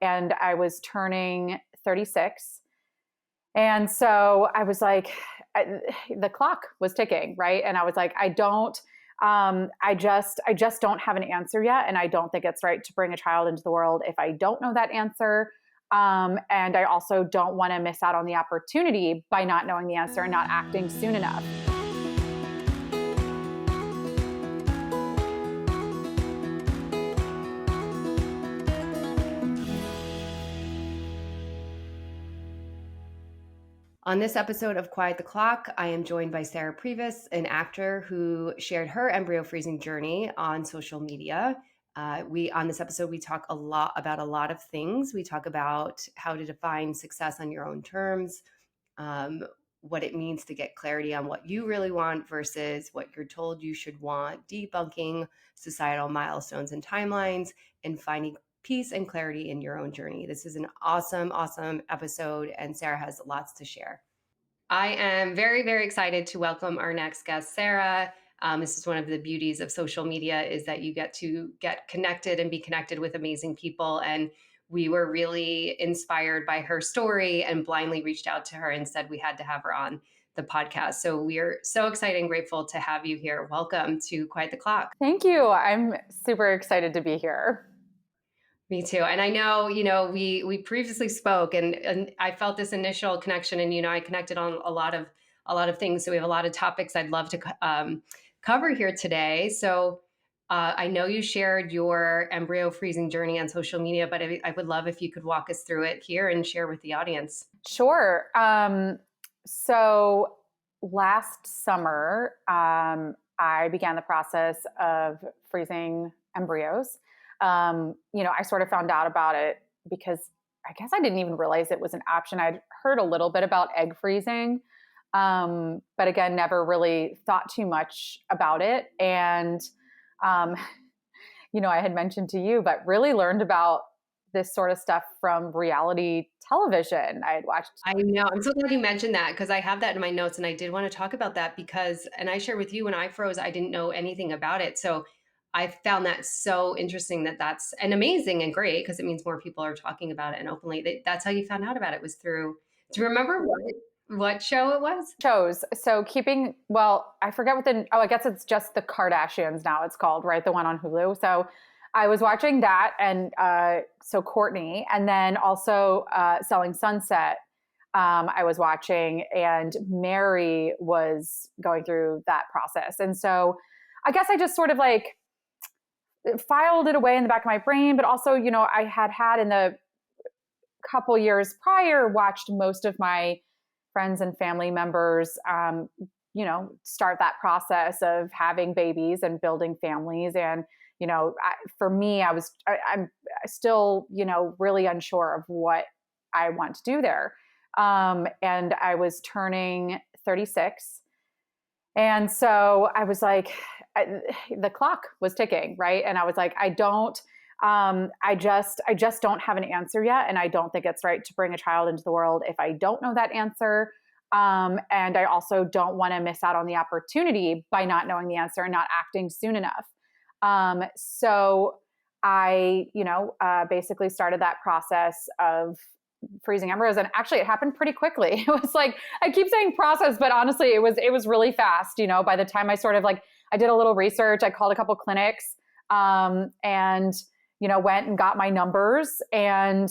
and I was turning 36. And so I was like, the clock was ticking, right? And I was like, I just don't have an answer yet. And I don't think it's right to bring a child into the world if I don't know that answer. And I also don't want to miss out on the opportunity by not knowing the answer and not acting soon enough. On this episode of Quiet the Clock, I am joined by Sarah Previs, an actor who shared her embryo freezing journey on social media. On this episode, we talk about a lot of things. We talk about how to define success on your own terms, what it means to get clarity on what you really want versus what you're told you should want, debunking societal milestones and timelines, and finding peace and clarity in your own journey. This is an awesome, awesome episode, and Sarah has lots to share. I am very, very excited to welcome our next guest, Sarah. This is one of the beauties of social media, is that you get to get connected and be connected with amazing people. And we were really inspired by her story and blindly reached out to her and said we had to have her on the podcast. So we are so excited and grateful to have you here. Welcome to Quiet the Clock. Thank you. I'm super excited to be here. Me too. And I know, we previously spoke and I felt this initial connection, and, I connected on a lot of things. So we have a lot of topics I'd love to cover here today. So I know you shared your embryo freezing journey on social media, but I would love if you could walk us through it here and share with the audience. Sure. So last summer, I began the process of freezing embryos. I sort of found out about it because I guess I didn't even realize it was an option. I'd heard a little bit about egg freezing, but again, never really thought too much about it. And, I had mentioned to you, but really learned about this sort of stuff from reality television. I had watched. I know. I'm so glad you mentioned that, because I have that in my notes and I did want to talk about that and I shared with you when I froze, I didn't know anything about it. So I found that so interesting that's and amazing and great, because it means more people are talking about it and openly. That's how you found out about it, was through. Do you remember what show it was? Shows. So I forget I guess it's just the Kardashians now it's called, right? The one on Hulu. So I was watching that, and so Courtney, and then also Selling Sunset. I was watching, and Mary was going through that process. And so I guess I just sort of filed it away in the back of my brain, but also, I had in the couple years prior watched most of my friends and family members, start that process of having babies and building families. And, for me, I'm still, really unsure of what I want to do there. And I was turning 36. And so I was like, the clock was ticking, right? And I was like, I just don't have an answer yet. And I don't think it's right to bring a child into the world if I don't know that answer. And I also don't want to miss out on the opportunity by not knowing the answer and not acting soon enough. So I, basically started that process of freezing embryos, and actually it happened pretty quickly. It was like, I keep saying process, but honestly, it was really fast. By the time I sort of I did a little research, I called a couple clinics, and, went and got my numbers, and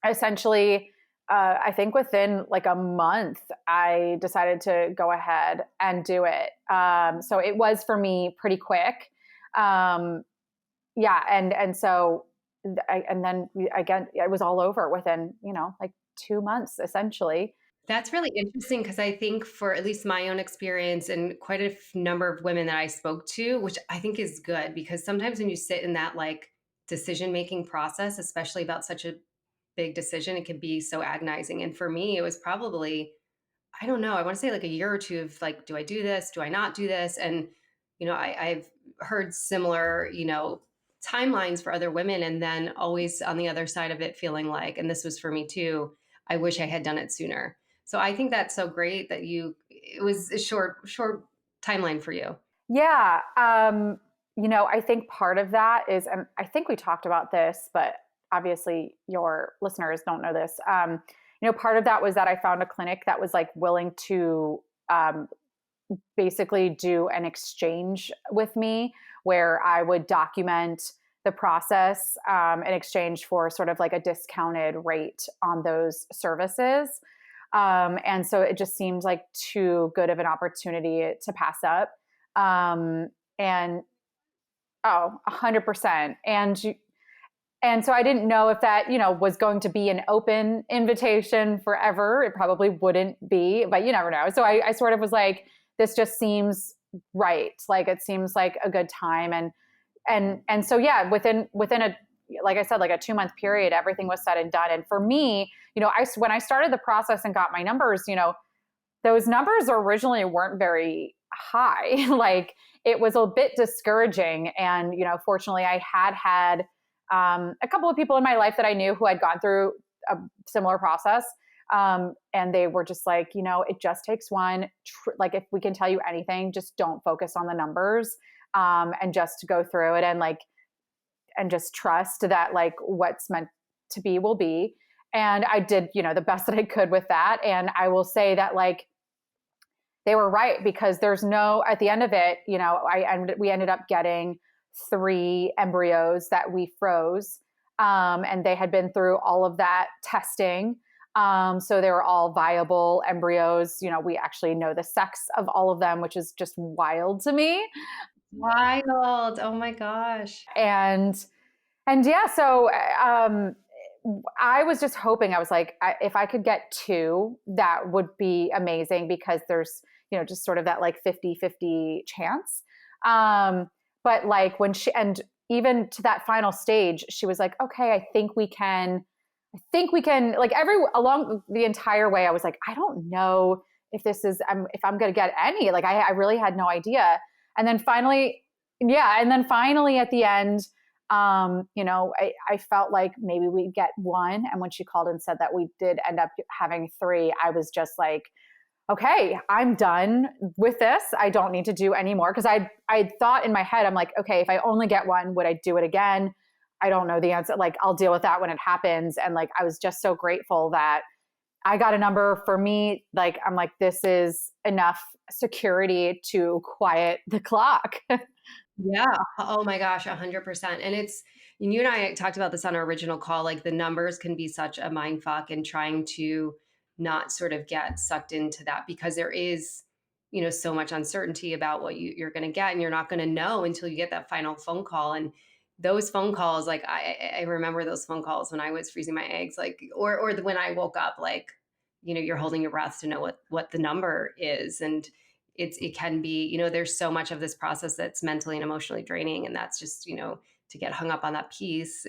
essentially, I think within a month, I decided to go ahead and do it. So it was for me pretty quick. And so and then again, it was all over within, 2 months, essentially. That's really interesting, because I think, for at least my own experience and quite a number of women that I spoke to, which I think is good, because sometimes when you sit in that decision-making process, especially about such a big decision, it can be so agonizing. And for me, it was probably, I don't know, I want to say a year or two of do I do this? Do I not do this? And, I've heard similar, timelines for other women, and then always on the other side of it feeling and this was for me too, I wish I had done it sooner. So I think that's so great that it was a short timeline for you. Yeah. I think part of that is, and I think we talked about this, but obviously your listeners don't know this. Part of that was that I found a clinic that was like willing to basically do an exchange with me where I would document the process in exchange for sort of like a discounted rate on those services. And so it just seemed like too good of an opportunity to pass up. And 100%. And so I didn't know if that, was going to be an open invitation forever. It probably wouldn't be, but you never know. So I sort of was like, this just seems right. Like it seems like a good time. And so, yeah, within a, like I said, like a 2-month period, everything was said and done. And for me, when I started the process and got my numbers, those numbers originally weren't very high. Like it was a bit discouraging. And, fortunately I had a couple of people in my life that I knew who had gone through a similar process. And they were just like, it just takes one, like if we can tell you anything, just don't focus on the numbers, and just go through it and just trust that like what's meant to be will be. And I did, the best that I could with that. And I will say that like, they were right, because there's no, at the end of it, we ended up getting 3 embryos that we froze. And they had been through all of that testing. So they were all viable embryos. We actually know the sex of all of them, which is just wild to me. Wild. Oh my gosh. And yeah, so I was just hoping, I was like, if I could get 2, that would be amazing, because there's, just sort of that like 50-50 chance. But like when and even to that final stage, she was like, okay, I think we can like along the entire way. I was like, I don't know if this is, if I'm going to get any, like, I really had no idea. And then finally, at the end, I felt like maybe we'd get 1. And when she called and said that we did end up having 3, I was just like, okay, I'm done with this. I don't need to do any more. Cause I thought in my head, I'm like, okay, if I only get 1, would I do it again? I don't know the answer. Like, I'll deal with that when it happens. And like, I was just so grateful that I got a number for me. Like, I'm like, this is enough security to quiet the clock. Yeah. Oh my gosh, 100%. And you and I talked about this on our original call, like the numbers can be such a mind fuck, and trying to not sort of get sucked into that, because there is, so much uncertainty about what you're going to get, and you're not going to know until you get that final phone call. And those phone calls, like I remember those phone calls when I was freezing my eggs, like, or when I woke up, like, you're holding your breath to know what the number is. And it can be, there's so much of this process that's mentally and emotionally draining. And that's just, to get hung up on that piece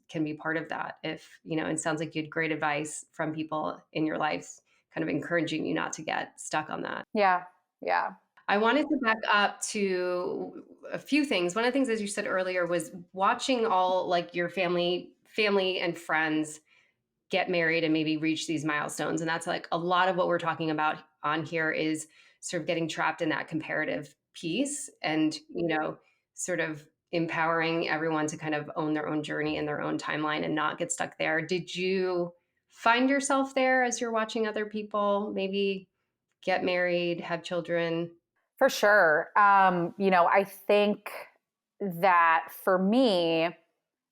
can be part of that. If, it sounds like you had great advice from people in your life, kind of encouraging you not to get stuck on that. Yeah. Yeah. I wanted to back up to a few things. One of the things, as you said earlier, was watching all like your family and friends get married and maybe reach these milestones. And that's like a lot of what we're talking about on here is sort of getting trapped in that comparative piece, and, sort of empowering everyone to kind of own their own journey and their own timeline and not get stuck there. Did you find yourself there as you're watching other people maybe get married, have children? For sure. I think that for me,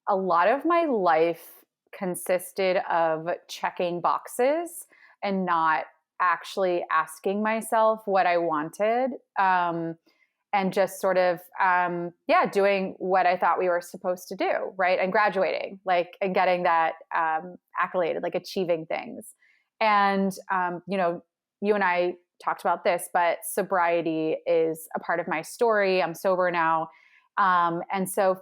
a lot of my life consisted of checking boxes and not actually asking myself what I wanted. And just sort of, doing what I thought we were supposed to do, right? And graduating, like, and getting that accolade, like achieving things. And, you and I talked about this, but sobriety is a part of my story. I'm sober now. And so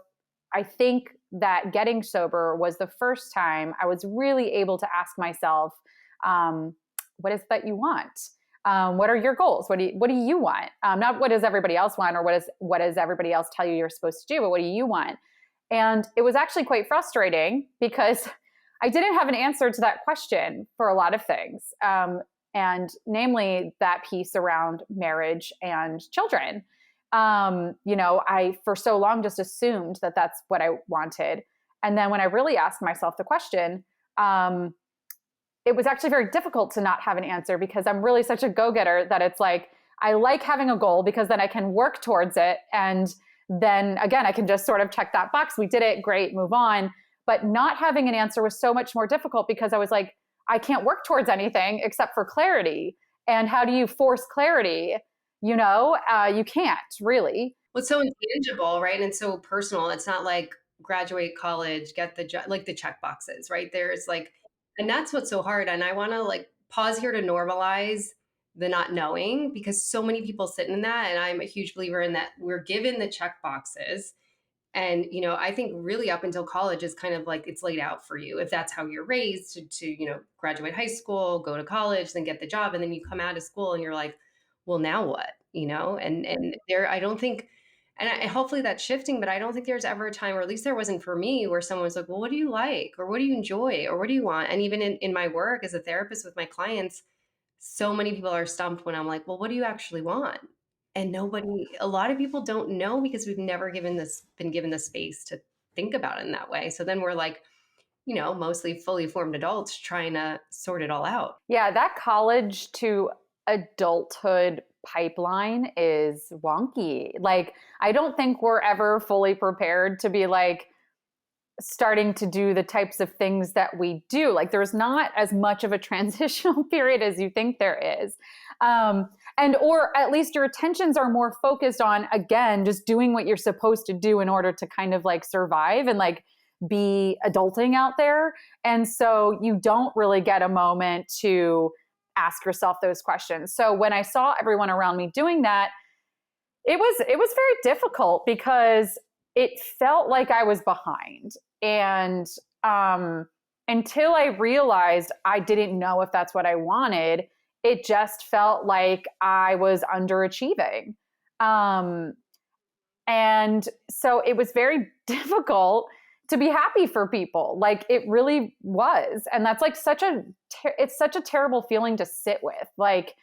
I think that getting sober was the first time I was really able to ask myself, what is that you want? What are your goals? What do you want? Not what does everybody else want, or what does everybody else tell you you're supposed to do, but what do you want? And it was actually quite frustrating, because I didn't have an answer to that question for a lot of things. And namely that piece around marriage and children. I, for so long, just assumed that that's what I wanted. And then when I really asked myself the question, it was actually very difficult to not have an answer because I'm really such a go-getter that it's like, I like having a goal because then I can work towards it. And then again, I can just sort of check that box. We did it. Great. Move on. But not having an answer was so much more difficult because I was like, I can't work towards anything except for clarity. And how do you force clarity? You can't really. Well, it's so intangible, right? And so personal. It's not like graduate college, get the job, like the check boxes, right? There's like, and that's what's so hard. And I want to like pause here to normalize the not knowing because so many people sit in that. And I'm a huge believer in that we're given the check boxes. And, I think really up until college is kind of like it's laid out for you. If that's how you're raised to graduate high school, go to college, then get the job. And then you come out of school and you're like, well, now what? And there, I don't think, hopefully that's shifting, but I don't think there's ever a time, or at least there wasn't for me, where someone was like, well, what do you like? Or what do you enjoy? Or what do you want? And even in my work as a therapist with my clients, so many people are stumped when I'm like, well, what do you actually want? And a lot of people don't know because we've never been given the space to think about it in that way. So then we're like, mostly fully formed adults trying to sort it all out. Yeah, that college to adulthood pipeline is wonky. Like, I don't think we're ever fully prepared to be like starting to do the types of things that we do. Like, there's not as much of a transitional period as you think there is. Or at least your attentions are more focused on, again, just doing what you're supposed to do in order to kind of like survive and like be adulting out there. And so you don't really get a moment to ask yourself those questions. So when I saw everyone around me doing that, it was very difficult because it felt like I was behind. And until I realized I didn't know if that's what I wanted, it just felt like I was underachieving. And so it was very difficult to be happy for people. Like, it really was. And that's like it's such a terrible feeling to sit with. Like,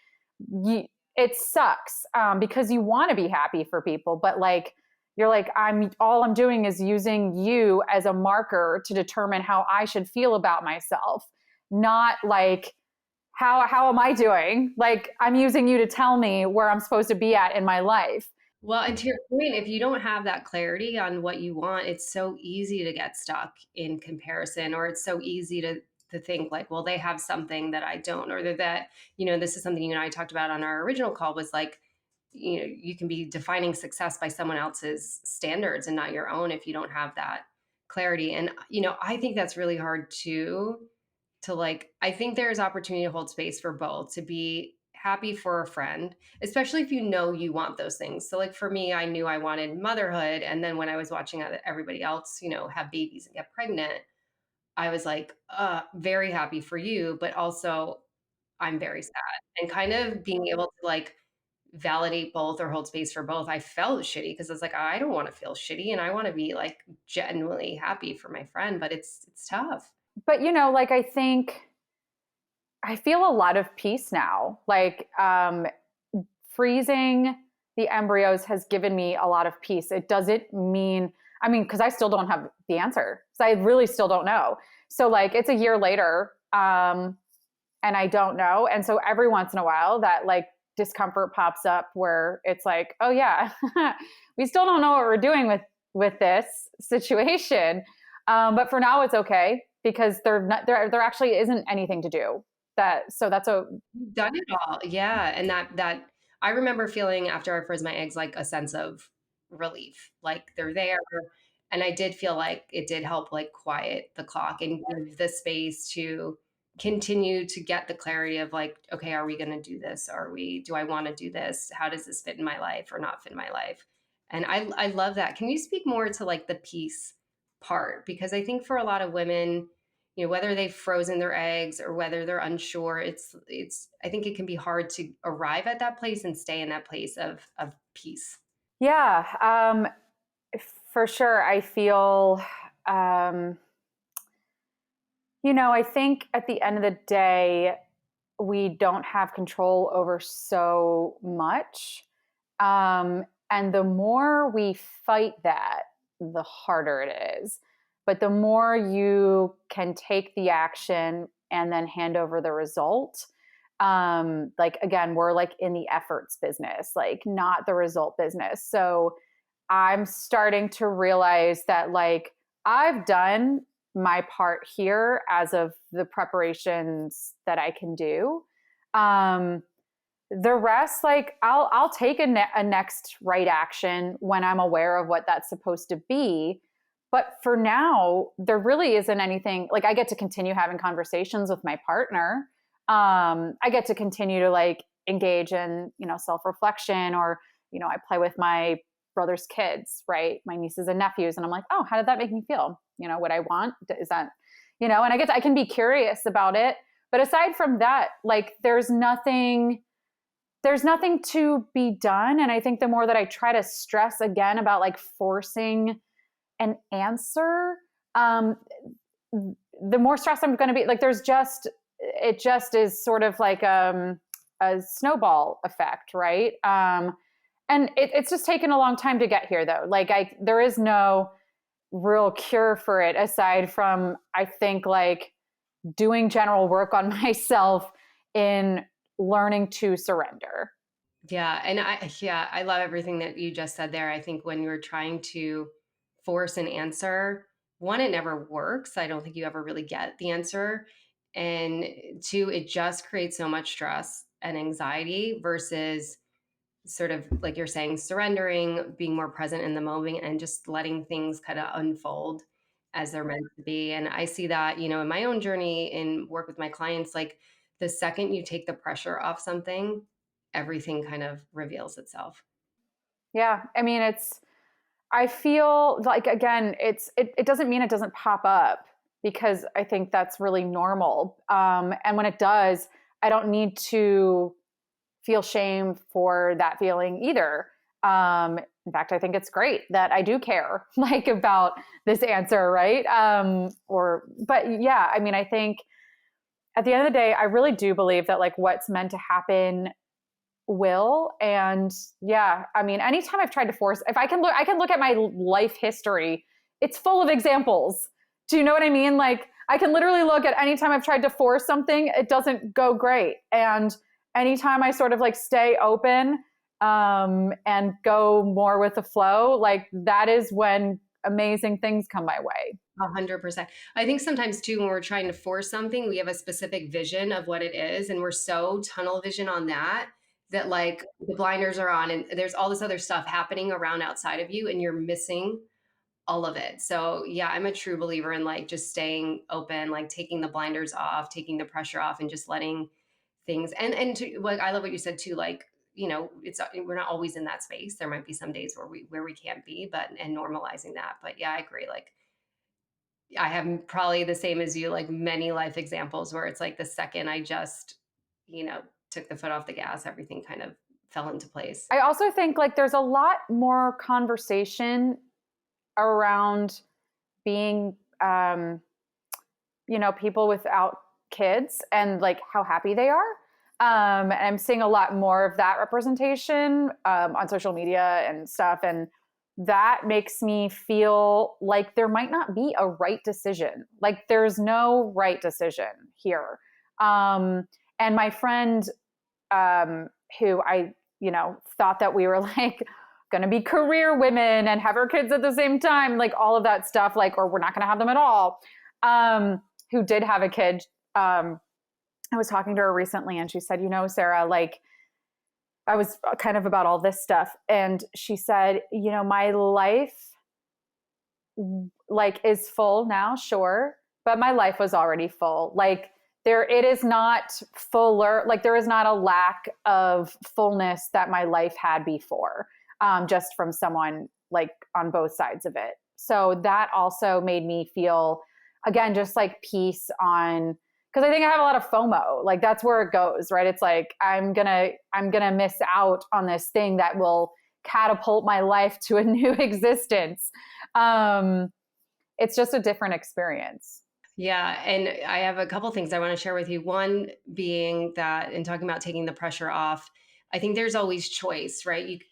it sucks because you want to be happy for people, but like, you're like, all I'm doing is using you as a marker to determine how I should feel about myself, not like, how am I doing? Like, I'm using you to tell me where I'm supposed to be at in my life. Well, and to your point, if you don't have that clarity on what you want, it's so easy to get stuck in comparison, or it's so easy to think like, well, they have something that I don't, or that, this is something you and I talked about on our original call, was like, you can be defining success by someone else's standards and not your own if you don't have that clarity. And, I think that's really hard to like, I think there's opportunity to hold space for both, to be happy for a friend, especially if you want those things. So like for me, I knew I wanted motherhood. And then when I was watching everybody else, have babies and get pregnant, I was like, very happy for you, but also I'm very sad. And kind of being able to like validate both or hold space for both. I felt shitty because I was like, I don't want to feel shitty and I want to be like genuinely happy for my friend, but it's tough. But like, I feel a lot of peace now. Like, freezing the embryos has given me a lot of peace. It doesn't mean, because I still don't have the answer. So I really still don't know. So like, it's a year later, and I don't know. And so every once in a while that like discomfort pops up where it's like, oh yeah, we still don't know what we're doing with this situation. But for now it's okay because there actually isn't anything to do. So that's You've done it all. Yeah. And that I remember feeling after I froze my eggs, like a sense of relief, like they're there. And I did feel like it did help like quiet the clock and give the space to continue to get the clarity of like, okay, are we going to do this? Do I want to do this? How does this fit in my life or not fit in my life? And I love that. Can you speak more to like the peace part? Because I think for a lot of women, whether they've frozen their eggs or whether they're unsure, I think it can be hard to arrive at that place and stay in that place of peace. Yeah, for sure. I feel, I think at the end of the day, we don't have control over so much. And the more we fight that, the harder it is. But the more you can take the action and then hand over the result, like again, we're like in the efforts business, like not the result business. So I'm starting to realize that like I've done my part here as of the preparations that I can do. Um, the rest, like I'll take a next right action when I'm aware of what that's supposed to be. But for now, there really isn't anything. Like I get to continue having conversations with my partner. I get to continue to like engage in self reflection, or I play with my brother's kids, right? My nieces and nephews, and I'm like, oh, how did that make me feel? What I want is that, and I can be curious about it. But aside from that, like there's nothing to be done. And I think the more that I try to stress again about like forcing an answer, the more stressed I'm going to be. Like it just is sort of like a snowball effect, right? And it's just taken a long time to get here, though. Like there is no real cure for it aside from, I think, like doing general work on myself in learning to surrender. Yeah. And I love everything that you just said there. I think when you're trying to force an answer, one, it never works. I don't think you ever really get the answer. And two, it just creates so much stress and anxiety versus sort of like you're saying, surrendering, being more present in the moment and just letting things kind of unfold as they're meant to be. And I see that, in my own journey in work with my clients, like the second you take the pressure off something, everything kind of reveals itself. Yeah. I mean, I feel like, again, it doesn't mean it doesn't pop up, because I think that's really normal. And when it does, I don't need to feel shame for that feeling either. In fact, I think it's great that I do care like about this answer, right? But yeah, I mean, I think at the end of the day, I really do believe that like what's meant to happen will. And yeah, I mean, anytime I've tried to force, if I can look at my life history, it's full of examples. Do you know what I mean? Like I can literally look at any time I've tried to force something, it doesn't go great. And anytime I sort of like stay open, and go more with the flow, like that is when amazing things come my way. 100%. I think sometimes too, when we're trying to force something, we have a specific vision of what it is. And we're so tunnel vision on that, that like the blinders are on and there's all this other stuff happening around outside of you and you're missing all of it. So yeah, I'm a true believer in like just staying open, like taking the blinders off, taking the pressure off and just letting things and to, like I love what you said too, like it's we're not always in that space. There might be some days where we can't be, but and normalizing that. But yeah, I agree. Like I have probably the same as you, like many life examples where it's like the second I just, took the foot off the gas, everything kind of fell into place. I also think like there's a lot more conversation around being people without kids and like how happy they are. And I'm seeing a lot more of that representation on social media and stuff. And that makes me feel like there might not be a right decision. Like there's no right decision here. And my friend, who I, thought that we were like going to be career women and have our kids at the same time, like all of that stuff, like, or we're not going to have them at all. Who did have a kid. I was talking to her recently and she said, Sarah, like I was kind of about all this stuff. And she said, my life like is full now, sure. But my life was already full. Like it is not fuller. Like there is not a lack of fullness that my life had before, just from someone like on both sides of it. So that also made me feel, again, just like peace on, because I think I have a lot of FOMO. Like that's where it goes, right? It's like I'm gonna miss out on this thing that will catapult my life to a new existence. It's just a different experience. Yeah. And I have a couple things I want to share with you. One being that in talking about taking the pressure off, I think there's always choice, right?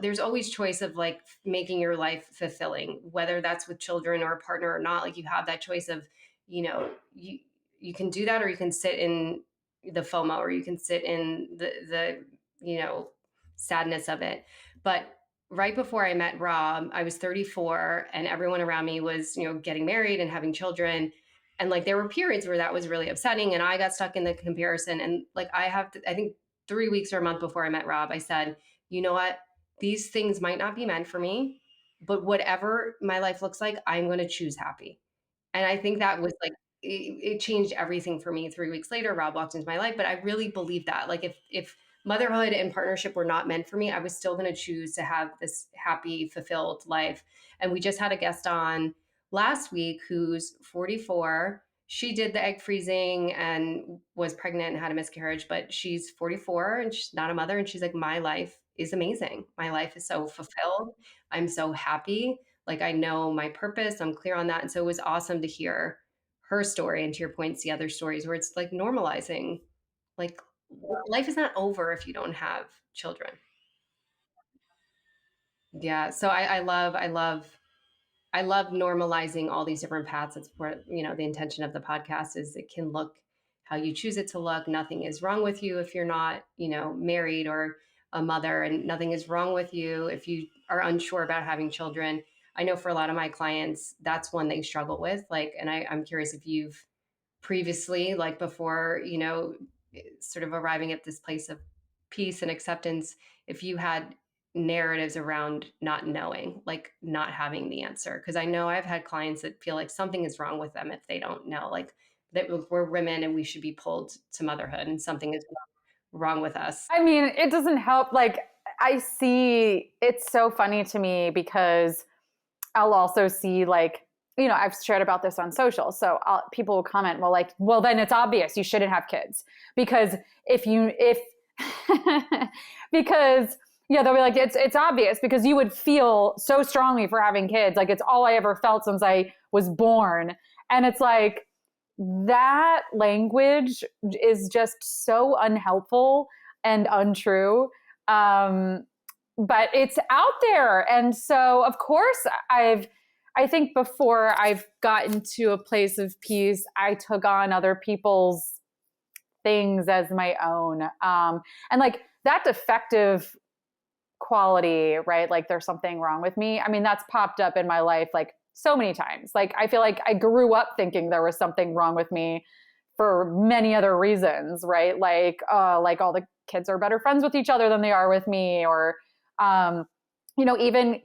There's always choice of like making your life fulfilling, whether that's with children or a partner or not. Like you have that choice of, you know, you can do that, or you can sit in the FOMO, or you can sit in the sadness of it. But right before I met Rob, I was 34, and everyone around me was, getting married and having children. And like there were periods where that was really upsetting, and I got stuck in the comparison. And like I think 3 weeks or a month before I met Rob, I said, you know what? These things might not be meant for me, but whatever my life looks like, I'm going to choose happy. And I think that was like, it changed everything for me. 3 weeks later, Rob walked into my life, but I really believe that. Like if motherhood and partnership were not meant for me, I was still going to choose to have this happy, fulfilled life. And we just had a guest on last week who's 44. She did the egg freezing and was pregnant and had a miscarriage, but she's 44 and she's not a mother. And she's like, my life is amazing. My life is so fulfilled. I'm so happy. Like I know my purpose. I'm clear on that. And so it was awesome to hear her story, and to your point, see other stories where it's like normalizing, like life is not over if you don't have children. Yeah. So I love normalizing all these different paths. That's where, the intention of the podcast is it can look how you choose it to look. Nothing is wrong with you if you're not, married or a mother, and nothing is wrong with you if you are unsure about having children. I know for a lot of my clients, that's one they struggle with. Like, and I'm curious if you've previously, like before, sort of arriving at this place of peace and acceptance, if you had narratives around not knowing, like not having the answer. Because I know I've had clients that feel like something is wrong with them if they don't know, like that we're women and we should be pulled to motherhood, and something is wrong with us. I mean, it doesn't help. Like, I see it's so funny to me because I'll also see, like, I've shared about this on social. So people will comment, well, like, well, then it's obvious you shouldn't have kids because if, because, yeah, they'll be like, it's obvious because you would feel so strongly for having kids. Like, it's all I ever felt since I was born. And it's like, that language is just so unhelpful and untrue. Um, but it's out there. And so, of course, I think before I've gotten to a place of peace, I took on other people's things as my own. And like that defective quality, right? Like there's something wrong with me. I mean, that's popped up in my life like so many times. Like I feel like I grew up thinking there was something wrong with me for many other reasons, right? Like all the kids are better friends with each other than they are with me, or even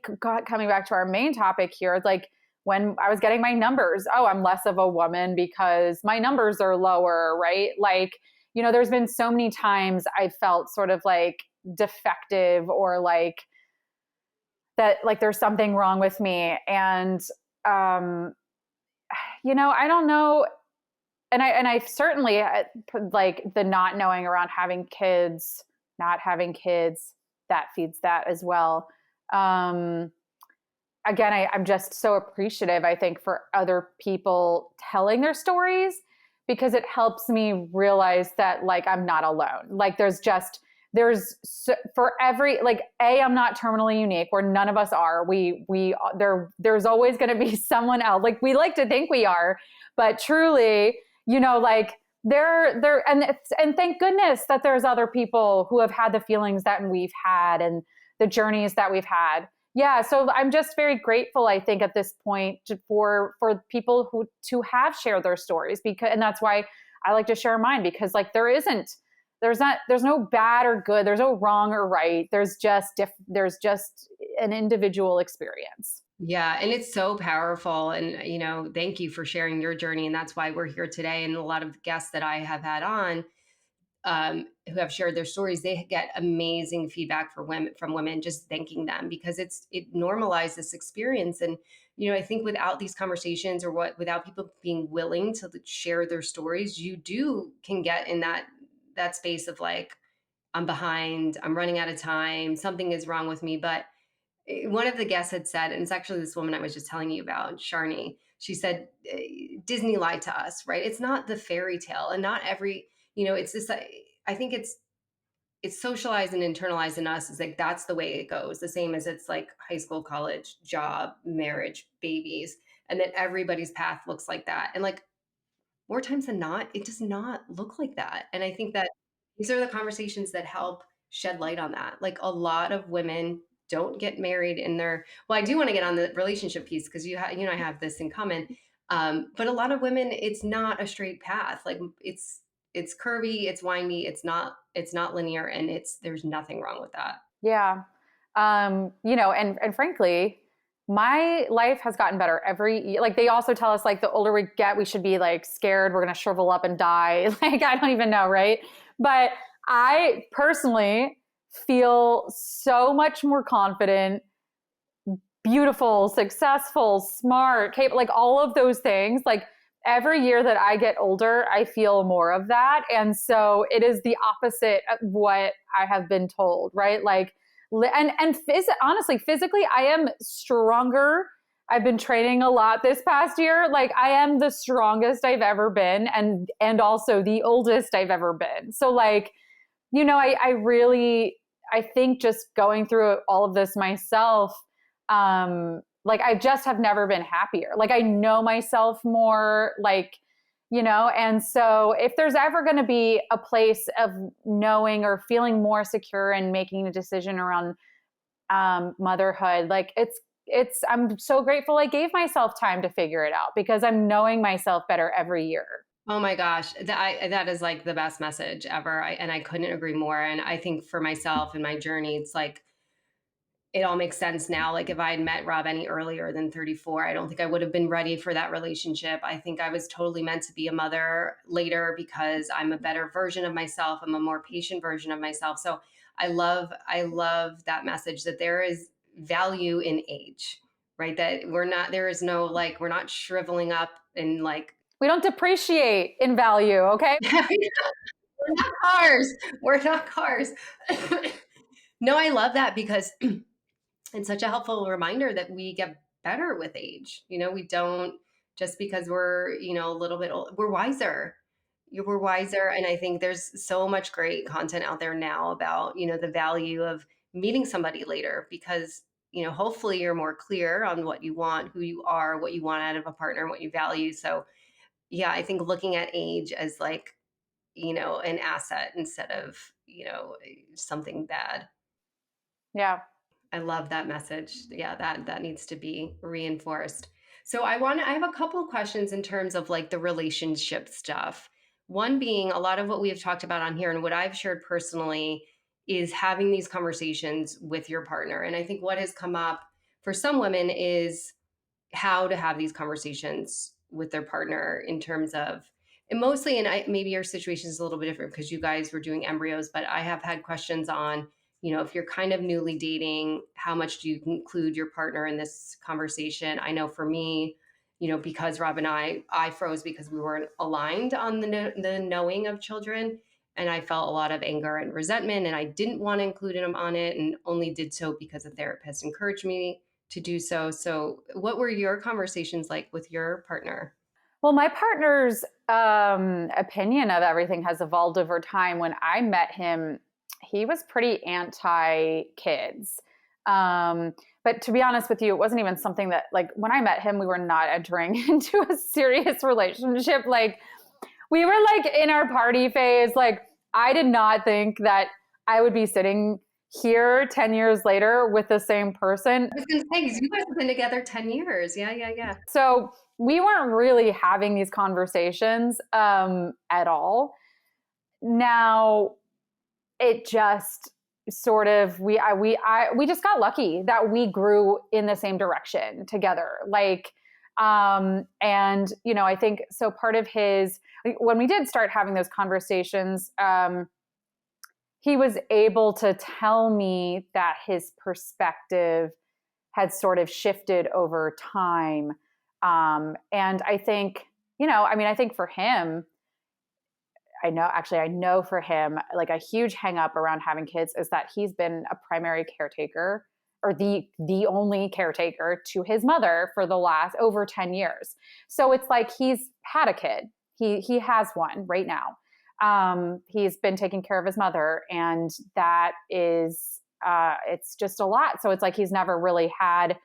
coming back to our main topic here, it's like when I was getting my numbers, oh, I'm less of a woman because my numbers are lower, right? Like, there's been so many times I felt sort of like defective, or like that, like there's something wrong with me. And, I don't know. And I certainly like the not knowing around not having kids, that feeds that as well. Again, I'm just so appreciative, I think, for other people telling their stories, because it helps me realize that like I'm not alone. Like for every, like, I'm not terminally unique, where none of us are. There's always going to be someone else. Like we like to think we are, but truly, like there, and thank goodness that there's other people who have had the feelings that we've had and the journeys that we've had. Yeah, so I'm just very grateful, I think, at this point for people who to have shared their stories, and that's why I like to share mine, because like there's no bad or good, there's no wrong or right. There's just an individual experience. Yeah, and it's so powerful. And, thank you for sharing your journey. And that's why we're here today. And a lot of guests that I have had on, who have shared their stories, they get amazing feedback from women just thanking them, because it normalized this experience. And I think without these conversations, or without people being willing to share their stories, you can get in that space of like, I'm behind, I'm running out of time, something is wrong with me. But one of the guests had said, and it's actually this woman I was just telling you about, Sharni. She said, Disney lied to us, right? It's not the fairy tale, and not every, it's this, I think it's it's socialized and internalized in us. It's like, that's the way it goes. The same as it's like high school, college, job, marriage, babies. And then everybody's path looks like that. And like more times than not, it does not look like that. And I think that these are the conversations that help shed light on that. Like a lot of women don't get married in their, well, I do want to get on the relationship piece because you and I have this in common. But a lot of women, it's not a straight path. Like it's curvy, it's windy, it's not linear, and there's nothing wrong with that. Yeah. And frankly, my life has gotten better every year. Like they also tell us like the older we get, we should be like scared we're going to shrivel up and die. Like I don't even know, right? But I personally feel so much more confident, beautiful, successful, smart, capable, like all of those things. Like every year that I get older, I feel more of that. And so it is the opposite of what I have been told, right? Like, honestly, physically, I am stronger. I've been training a lot this past year. Like I am the strongest I've ever been, and also the oldest I've ever been. So like, I really, I think just going through all of this myself, like I just have never been happier. Like I know myself more, like, and so if there's ever going to be a place of knowing or feeling more secure and making a decision around motherhood, like I'm so grateful I gave myself time to figure it out because I'm knowing myself better every year. Oh my gosh, that is like the best message ever. And I couldn't agree more. And I think for myself and my journey, it's like it all makes sense now. Like if I had met Rob any earlier than 34, I don't think I would have been ready for that relationship. I think I was totally meant to be a mother later because I'm a better version of myself. I'm a more patient version of myself. So I love that message that there is value in age, right? That there is no like, we're not shriveling up and like, We don't depreciate in value, okay? we're not cars. We're not cars. No, I love that because it's such a helpful reminder that we get better with age. We don't just because we're, a little bit old, we're wiser. We're wiser. And I think there's so much great content out there now about, the value of meeting somebody later because, hopefully you're more clear on what you want, who you are, what you want out of a partner, what you value. So yeah, I think looking at age as like, an asset instead of, something bad. Yeah. I love that message. Yeah, that needs to be reinforced. So I have a couple of questions in terms of like the relationship stuff. One being a lot of what we have talked about on here and what I've shared personally is having these conversations with your partner. And I think what has come up for some women is how to have these conversations with their partner in terms of, and mostly, and maybe your situation is a little bit different because you guys were doing embryos, but I have had questions on, if you're kind of newly dating, how much do you include your partner in this conversation? I know for me, because Rob and I froze because we weren't aligned on the knowing of children. And I felt a lot of anger and resentment, and I didn't want to include him on it and only did so because a therapist encouraged me to do so. So, what were your conversations like with your partner? Well, my partner's opinion of everything has evolved over time. When I met him, he was pretty anti kids. But to be honest with you, it wasn't even something that, like, when I met him, we were not entering into a serious relationship. Like, we were like in our party phase. Like, I did not think that I would be sitting here 10 years later with the same person. I was going to say, because you guys have been together 10 years. Yeah, yeah, yeah. So we weren't really having these conversations at all. Now, it just sort of we just got lucky that we grew in the same direction together. Like, and I think so. Part of his, when we did start having those conversations, he was able to tell me that his perspective had sort of shifted over time. And I think, I think for him, I know for him, like a huge hang up around having kids is that he's been a primary caretaker or the only caretaker to his mother for the last over 10 years. So it's like he's had a kid. He has one right now. He's been taking care of his mother, and that is, it's just a lot. So it's like he's never really had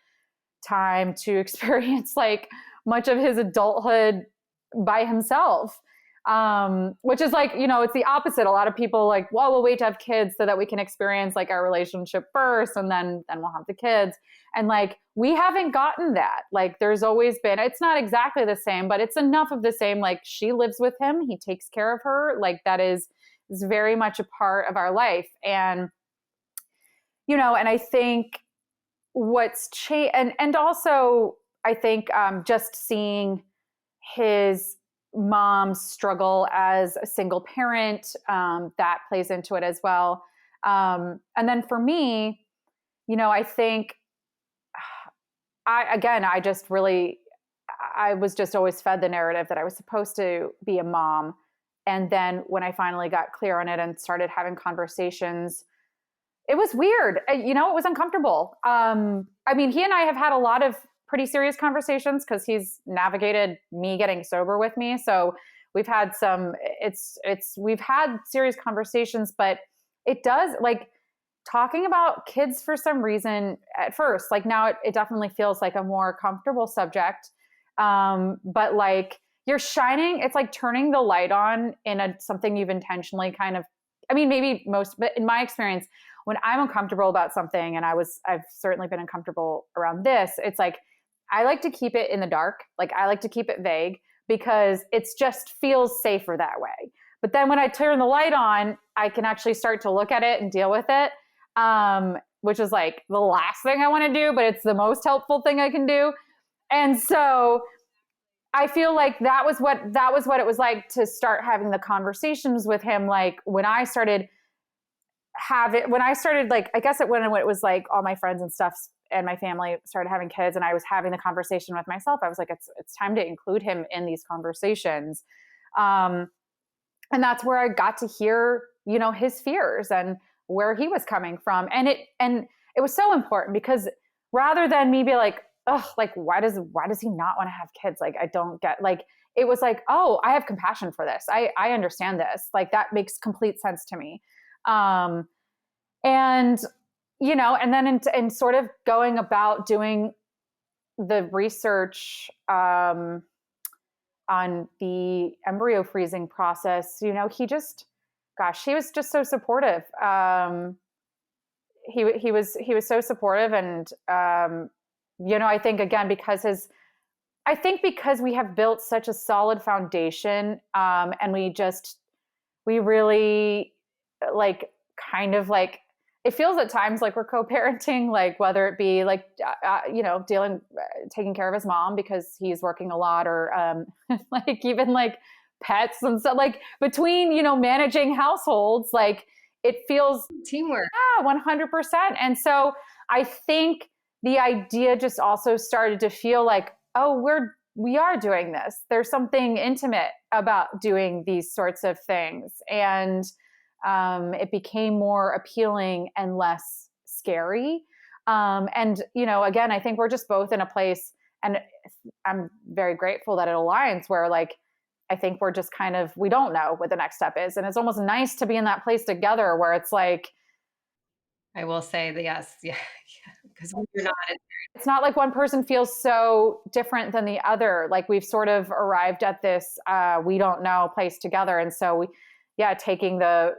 time to experience like much of his adulthood by himself. Which is like, it's the opposite. A lot of people like, well, we'll wait to have kids so that we can experience like our relationship first, and then we'll have the kids. And like, we haven't gotten that. Like, there's always been, it's not exactly the same, but it's enough of the same. Like, she lives with him, he takes care of her. Like, that is very much a part of our life. And, and I think what's changed, and also I think just seeing his mom struggle as a single parent, that plays into it as well. And then for me, I think I just really, I was just always fed the narrative that I was supposed to be a mom. And then when I finally got clear on it and started having conversations, it was weird. It was uncomfortable. I mean, he and I have had a lot of pretty serious conversations because he's navigated me getting sober with me. So we've had we've had serious conversations, but it does, like, talking about kids for some reason at first, like now it definitely feels like a more comfortable subject. But like, it's like turning the light on in something you've intentionally kind of, I mean, maybe but in my experience, when I'm uncomfortable about something, and I've certainly been uncomfortable around this, it's like, I like to keep it in the dark. Like, I like to keep it vague because it's just feels safer that way. But then when I turn the light on, I can actually start to look at it and deal with it. Which is like the last thing I want to do, but it's the most helpful thing I can do. And so I feel like that was what it was like to start having the conversations with him. Like, when I started like, I guess when it was like all my friends and stuff and my family started having kids, and I was having the conversation with myself, I was like, it's time to include him in these conversations. And that's where I got to hear, his fears and where he was coming from. And it was so important because rather than me be like, oh, like, why does he not want to have kids? Like, I don't get, like, it was like, oh, I have compassion for this. I understand this. Like, that makes complete sense to me. And, and then in sort of going about doing the research, on the embryo freezing process, he was just so supportive. He was so supportive. And, I think, again, because we have built such a solid foundation, and we really, like, kind of like, it feels at times like we're co-parenting, like, whether it be like, taking care of his mom because he's working a lot, or like even like pets and stuff, like between, managing households, like, it feels teamwork. Yeah, 100%. And so I think the idea just also started to feel like, oh, we are doing this. There's something intimate about doing these sorts of things. And it became more appealing and less scary. And, again, I think we're just both in a place, and I'm very grateful that it aligns, where, like, I think we're just kind of, we don't know what the next step is. And it's almost nice to be in that place together where it's like, I will say that, yes. Yeah. Because when you're not, it's not like one person feels so different than the other. Like, we've sort of arrived at this, we don't know place together. And so taking the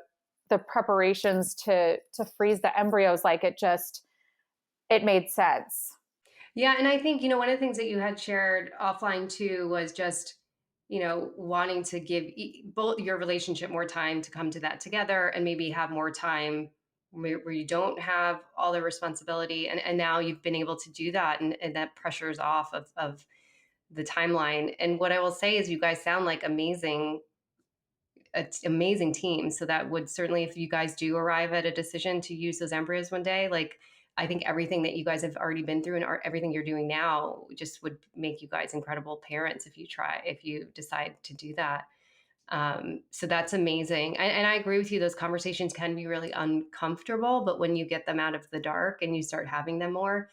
preparations to freeze the embryos, like, it made sense. yeah. And I think, one of the things that you had shared offline too was just, wanting to give both your relationship more time to come to that together, and maybe have more time where you don't have all the responsibility. And now you've been able to do that, and that pressure is off of the timeline. And what I will say is, you guys sound like amazing team. So that would certainly, if you guys do arrive at a decision to use those embryos one day, like, I think everything that you guys have already been through and everything you're doing now just would make you guys incredible parents if you decide to do that. So that's amazing. And I agree with you. Those conversations can be really uncomfortable, but when you get them out of the dark and you start having them more,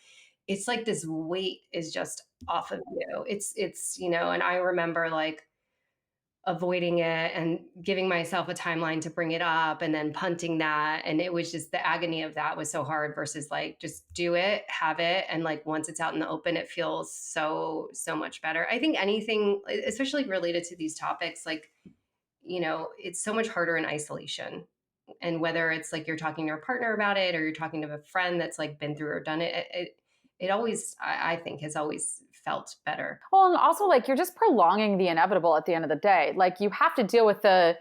it's like this weight is just off of you. It's, and I remember, like, avoiding it and giving myself a timeline to bring it up and then punting that. And it was just the agony of that was so hard versus like just do it, have it. And like once it's out in the open, it feels so, so much better. I think anything, especially related to these topics, like, it's so much harder in isolation. And whether it's like you're talking to your partner about it or you're talking to a friend that's like been through or done it, it always, I think, has always felt better. Well, and also like you're just prolonging the inevitable at the end of the day. Like you have to deal with the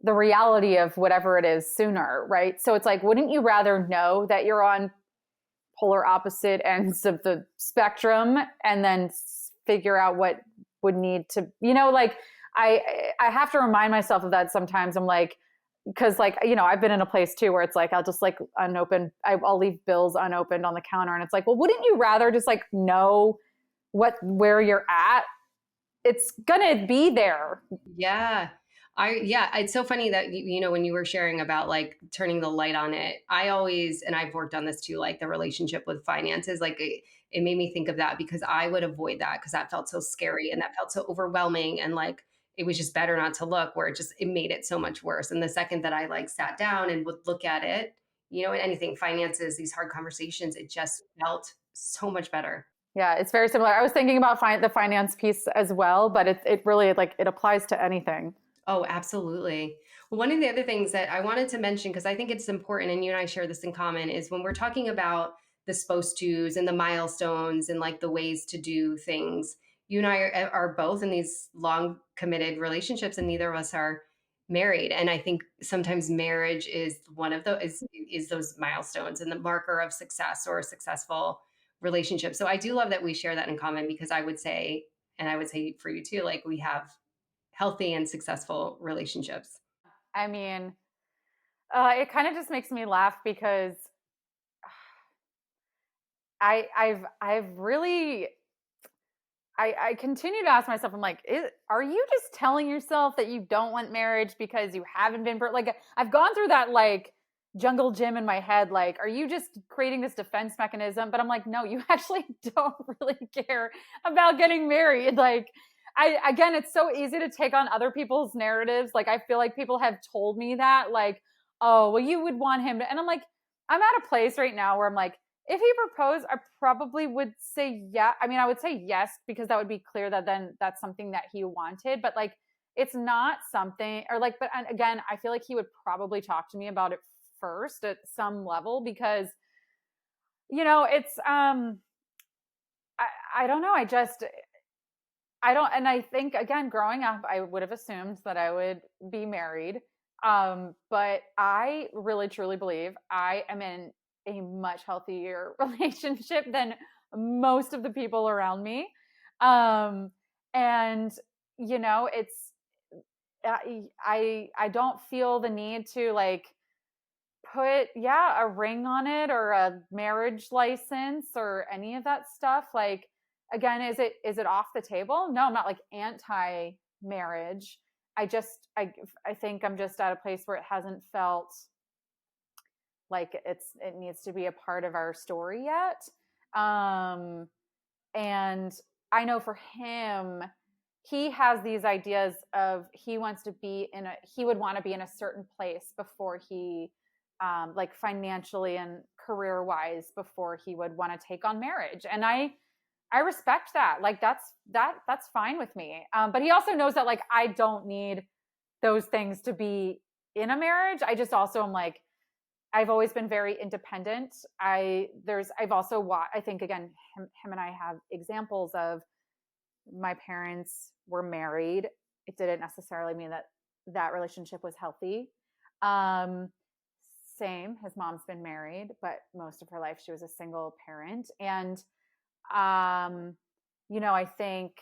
reality of whatever it is sooner, right? So it's like, wouldn't you rather know that you're on polar opposite ends of the spectrum and then figure out what would need to, like I have to remind myself of that sometimes. I'm like, because like, I've been in a place too where it's like I'll just like I'll leave bills unopened on the counter, and it's like, well, wouldn't you rather just like know where you're at? It's gonna be there. Yeah. Yeah, it's so funny that when you were sharing about like turning the light on it, I always, and I've worked on this too, like the relationship with finances, like it made me think of that because I would avoid that because that felt so scary and that felt so overwhelming and like it was just better not to look where it made it so much worse. And the second that I like sat down and would look at it, and anything finances, these hard conversations, it just felt so much better. Yeah, it's very similar. I was thinking about the finance piece as well, but it really like it applies to anything. Oh, absolutely. Well, one of the other things that I wanted to mention, because I think it's important, and you and I share this in common, is when we're talking about the supposed tos and the milestones and like the ways to do things, you and I are both in these long committed relationships, and neither of us are married. And I think sometimes marriage is one of those is those milestones and the marker of success or a successful relationship. So I do love that we share that in common because I would say, and I would say for you too, like we have healthy and successful relationships. I mean, it kind of just makes me laugh because I've really I continue to ask myself, I'm like, are you just telling yourself that you don't want marriage because you haven't been like I've gone through that like jungle gym in my head, like, are you just creating this defense mechanism? But I'm like, no, you actually don't really care about getting married. Like, again, it's so easy to take on other people's narratives. Like, I feel like people have told me that, like, oh, well, you would want him to, and I'm like, I'm at a place right now where I'm like, if he proposed, I probably would say yeah. I mean, I would say yes because that would be clear that then that's something that he wanted. But like, it's not something, or like, but again, I feel like he would probably talk to me about it first at some level because, it's I don't know. I don't, and I think again, growing up, I would have assumed that I would be married. But I really truly believe I am in a much healthier relationship than most of the people around me. And it's I don't feel the need to like put a ring on it or a marriage license or any of that stuff. Like, again, is it off the table? No, I'm not like anti marriage. I think I'm just at a place where it hasn't felt like it needs to be a part of our story yet. And I know for him, he has these ideas of he would want to be in a certain place before he like financially and career wise before he would want to take on marriage. And I respect that. Like that's fine with me. But he also knows that like I don't need those things to be in a marriage. I just also am like, I've always been very independent. I've also I think again, him and I have examples of my parents were married. It didn't necessarily mean that that relationship was healthy. Um, Same, his mom's been married, but most of her life she was a single parent. And um, I think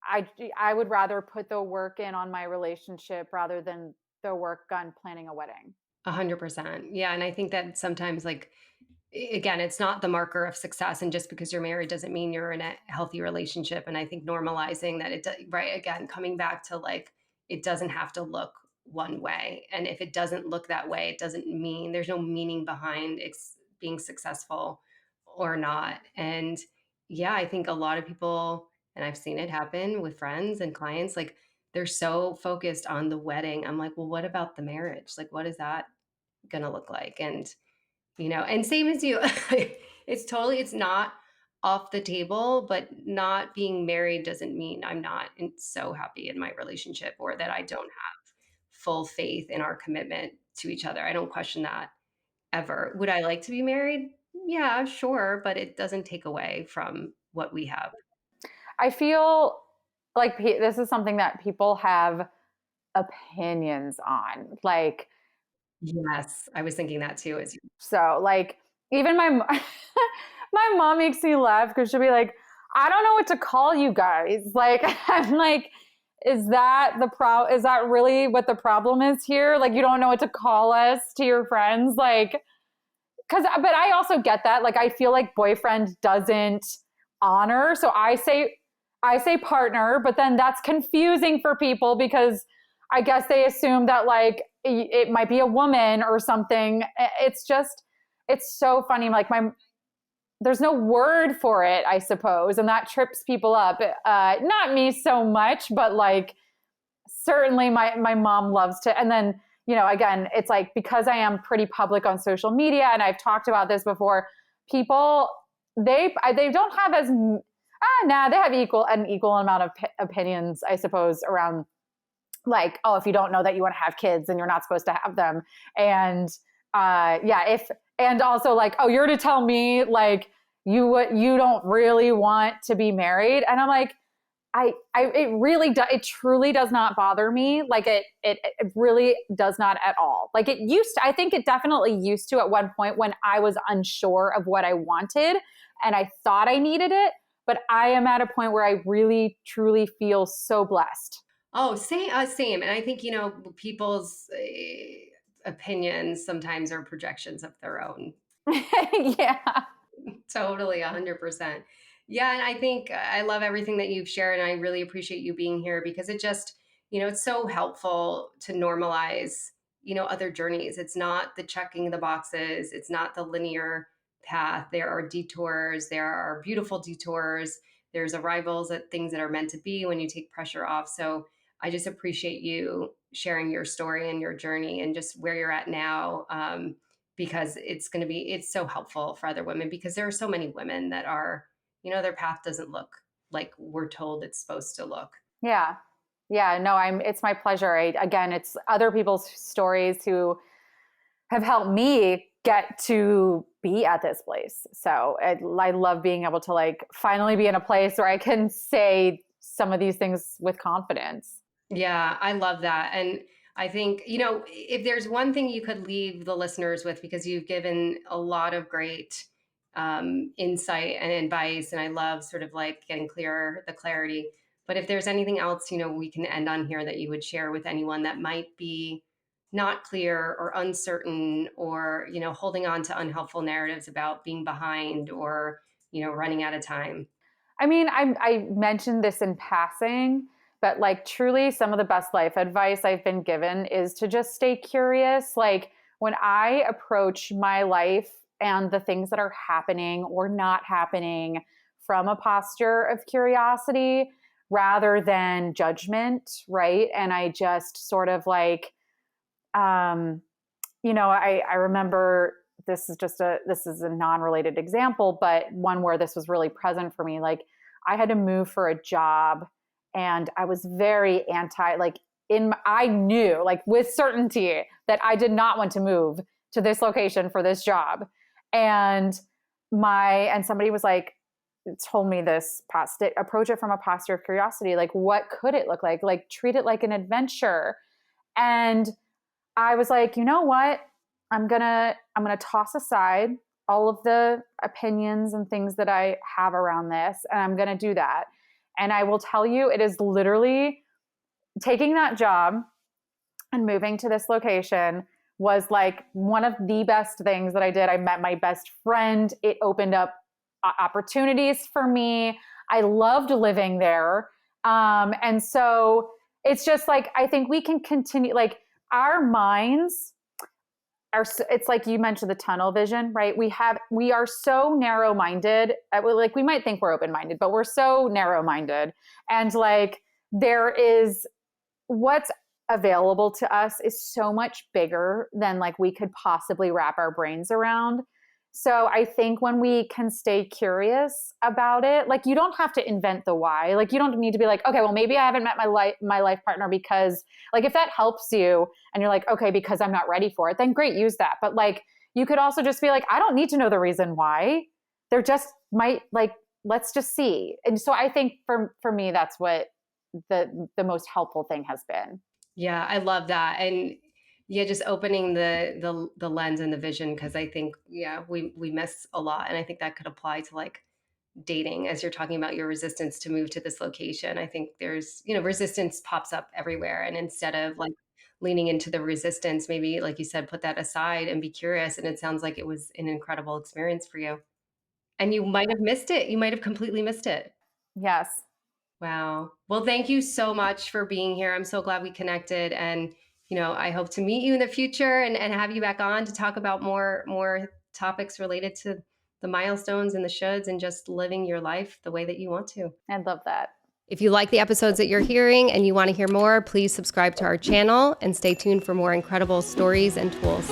I would rather put the work in on my relationship rather than the work on planning a wedding. 100%. Yeah. And I think that sometimes, like, again, it's not the marker of success. And just because you're married doesn't mean you're in a healthy relationship. And I think normalizing that right. Again, coming back to like, it doesn't have to look one way. And if it doesn't look that way, it doesn't mean there's no meaning behind being successful or not. And yeah, I think a lot of people, and I've seen it happen with friends and clients, like they're so focused on the wedding. I'm like, well, what about the marriage? Like, what is that going to look like? And, and same as you, it's not off the table, but not being married doesn't mean I'm not so happy in my relationship or that I don't have full faith in our commitment to each other. I don't question that ever. Would I like to be married? Yeah, sure, but it doesn't take away from what we have. I feel like this is something that people have opinions on. Like, Yes, I was thinking that too as you. so like even my mom makes me laugh because she'll be like, I don't know what to call you guys. Like, I'm like, is that is that really what the problem is here? Like, you don't know what to call us to your friends? Like, but I also get that. Like, I feel like boyfriend doesn't honor. So I say partner, but then that's confusing for people because I guess they assume that like it might be a woman or something. It's so funny. Like there's no word for it, I suppose. And that trips people up. Not me so much, but like certainly my mom loves to. And then, again, it's like because I am pretty public on social media and I've talked about this before, people, they don't have they have an equal amount of opinions, I suppose, around like, oh, if you don't know that you want to have kids and you're not supposed to have them. And and also like, oh, you're to tell me like you don't really want to be married. And I'm like, it truly does not bother me. Like it really does not at all. Like I think it definitely used to at one point when I was unsure of what I wanted and I thought I needed it. But I am at a point where I really, truly feel so blessed. Oh, same. And I think, people's opinions sometimes are projections of their own. Yeah. Totally, 100%. Yeah, and I think I love everything that you've shared, and I really appreciate you being here because it just, it's so helpful to normalize, other journeys. It's not the checking the boxes, it's not the linear path. There are detours, there are beautiful detours, there's arrivals at things that are meant to be when you take pressure off. So I just appreciate you sharing your story and your journey and just where you're at now. Because it's so helpful for other women because there are so many women that are, their path doesn't look like we're told it's supposed to look. Yeah. Yeah. No, it's my pleasure. Again, it's other people's stories who have helped me get to be at this place. So I love being able to like finally be in a place where I can say some of these things with confidence. Yeah, I love that. And I think, if there's one thing you could leave the listeners with, because you've given a lot of great insight and advice, and I love sort of like getting the clarity. But if there's anything else, we can end on here that you would share with anyone that might be not clear or uncertain or, holding on to unhelpful narratives about being behind or, running out of time. I mean, I mentioned this in passing, but like truly some of the best life advice I've been given is to just stay curious. Like when I approach my life and the things that are happening or not happening from a posture of curiosity rather than judgment, right? And I just sort of like, I remember this is a non-related example, but one where this was really present for me. Like I had to move for a job and I was very I knew like with certainty that I did not want to move to this location for this job. And somebody was like, told me this approach it from a posture of curiosity. Like, what could it look like? Like treat it like an adventure. And I was like, you know what? I'm gonna toss aside all of the opinions and things that I have around this, and I'm gonna do that. And I will tell you, it is literally taking that job and moving to this location was like one of the best things that I did. I met my best friend. It opened up opportunities for me. I loved living there. And so it's just like, I think we can continue, like our minds it's like you mentioned the tunnel vision, right? We are so narrow-minded. Like we might think we're open-minded, but we're so narrow-minded. And like there is what's available to us is so much bigger than like we could possibly wrap our brains around. So I think when we can stay curious about it, like you don't have to invent the why. Like you don't need to be like, okay, well maybe I haven't met my life partner because, like, if that helps you and you're like, okay, because I'm not ready for it, then great, use that. But like you could also just be like, I don't need to know the reason why. There just might, like, let's just see. And so I think for me that's what the most helpful thing has been. Yeah, I love that. And yeah, just opening the lens and the vision, because I think, yeah, we miss a lot. And I think that could apply to like dating, as you're talking about your resistance to move to this location. I think there's, resistance pops up everywhere. And instead of like leaning into the resistance, maybe like you said, put that aside and be curious. And it sounds like it was an incredible experience for you. And you might have missed it. You might have completely missed it. Yes. Wow. Well, thank you so much for being here. I'm so glad we connected. And, I hope to meet you in the future and have you back on to talk about more topics related to the milestones and the shoulds and just living your life the way that you want to. I'd love that. If you like the episodes that you're hearing and you want to hear more, please subscribe to our channel and stay tuned for more incredible stories and tools.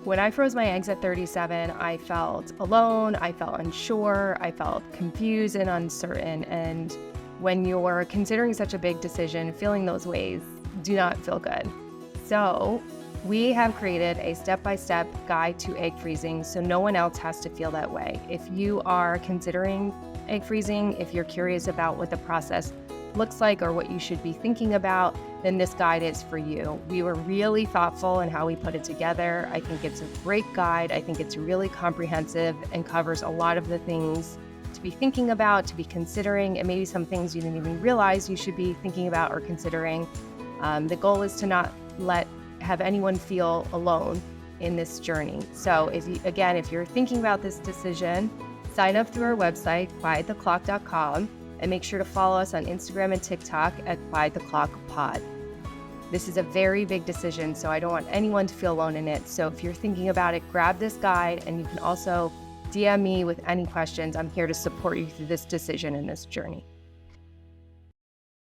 When I froze my eggs at 37, I felt alone, I felt unsure, I felt confused and uncertain. And when you're considering such a big decision, feeling those ways do not feel good. So we have created a step-by-step guide to egg freezing so no one else has to feel that way. If you are considering egg freezing, if you're curious about what the process looks like or what you should be thinking about, then this guide is for you. We were really thoughtful in how we put it together. I think it's a great guide. I think it's really comprehensive and covers a lot of the things to be thinking about, to be considering, and maybe some things you didn't even realize you should be thinking about or considering. The goal is to not have anyone feel alone in this journey. So if you're thinking about this decision, sign up through our website, quiettheclock.com, and make sure to follow us on Instagram and TikTok at quiettheclockpod. This is a very big decision, so I don't want anyone to feel alone in it. So if you're thinking about it, grab this guide, and you can also DM me with any questions. I'm here to support you through this decision and this journey.